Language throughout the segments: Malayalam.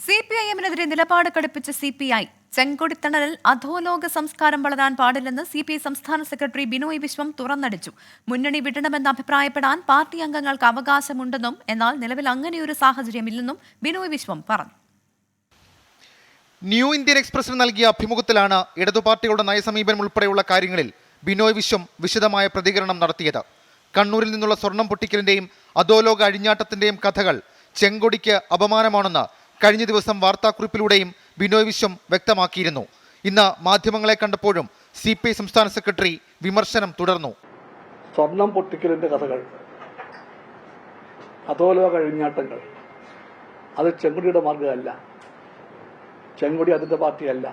CPIഎമ്മിനെതിരെ നിലപാട് കടുപ്പിച്ച CPI ചെങ്കൊടിത്തണലിൽ അധോലോക സംസ്കാരം വളരാൻ പാടില്ലെന്ന് CPI സംസ്ഥാന സെക്രട്ടറി ബിനോയ് വിശ്വം തുറന്നടിച്ചു. മുന്നണി വിടണമെന്ന് അഭിപ്രായപ്പെടാൻ പാർട്ടി അംഗങ്ങൾക്ക് അവകാശമുണ്ടെന്നും എന്നാൽ നിലവിൽ അങ്ങനെയൊരു സാഹചര്യമില്ലെന്നും ബിനോയ് വിശ്വം പറഞ്ഞു. ന്യൂ ഇന്ത്യൻ എക്സ്പ്രസിന് നൽകിയ അഭിമുഖത്തിലാണ് ഇടതുപാർട്ടികളുടെ നയസമീപനം ഉൾപ്പെടെയുള്ള കാര്യങ്ങളിൽ ബിനോയ് വിശ്വം വിശദമായ പ്രതികരണം നടത്തിയത്. കണ്ണൂരിൽ നിന്നുള്ള സ്വർണം പൊട്ടിക്കലിന്റെയും അധോലോക അഴിഞ്ഞാട്ടത്തിന്റെയും കഥകൾ ചെങ്കൊടിക്ക് അപമാനമാണെന്ന് കഴിഞ്ഞ ദിവസം വാർത്താക്കുറിപ്പിലൂടെയും ബിനോയ് വിശ്വം വ്യക്തമാക്കിയിരുന്നു. ഇന്ന് മാധ്യമങ്ങളെ കണ്ടപ്പോഴും CPI സംസ്ഥാന സെക്രട്ടറി വിമർശനം തുടർന്നു. സ്വർണം പൊട്ടിക്കലിന്റെ കഥകൾ, അധോലോക അഴിഞ്ഞാട്ടങ്ങൾ, അത് ചെങ്കൊടിയുടെ മാർഗമല്ല. ചെങ്കൊടി അതിന്റെ പാർട്ടിയല്ല.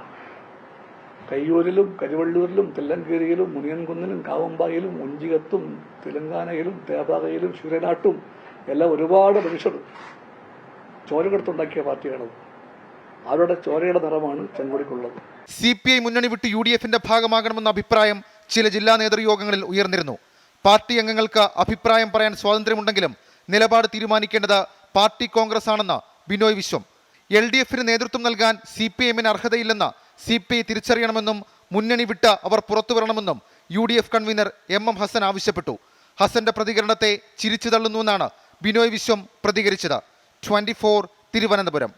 കയ്യൂരിലും കരിവള്ളൂരിലും തില്ലങ്കേരിയിലും മുനിയൻകുന്നിലും കാവമ്പായിലും ഉഞ്ചികത്തും തെലങ്കാനയിലും തേബാകയിലും ശൂരനാട്ടും എല്ലാം ഒരുപാട് മനുഷ്യർ ചോരകെടുത്തുണ്ടാക്കിയ പാർട്ടിയാണ്. അവരുടെ ചോരയുടെ നിറമാണ് ചെങ്കൊടിക്കുള്ളത്. CPI മുന്നണി വിട്ട് UDFന്റെ ഭാഗമാകണമെന്ന അഭിപ്രായം ചില ജില്ലാ നേതൃയോഗങ്ങളിൽ ഉയർന്നിരുന്നു. പാർട്ടി അംഗങ്ങൾക്ക് അഭിപ്രായം പറയാൻ സ്വാതന്ത്ര്യമുണ്ടെങ്കിലും നിലപാട് തീരുമാനിക്കേണ്ടത് പാർട്ടി കോൺഗ്രസ് ആണെന്ന് ബിനോയ് വിശ്വം. LDFന് നേതൃത്വം നൽകാൻ CPIഎമ്മിന് അർഹതയില്ലെന്ന് CPI തിരിച്ചറിയണമെന്നും മുന്നണി വിട്ട് അവർ പുറത്തുവരണമെന്നും UDF കൺവീനർ MM ഹസൻ ആവശ്യപ്പെട്ടു. ഹസന്റെ പ്രതികരണത്തെ ചിരിച്ചു തള്ളുന്നുവെന്നാണ് ബിനോയ് വിശ്വം പ്രതികരിച്ചത്. 24 തിരുവനന്തപുരം.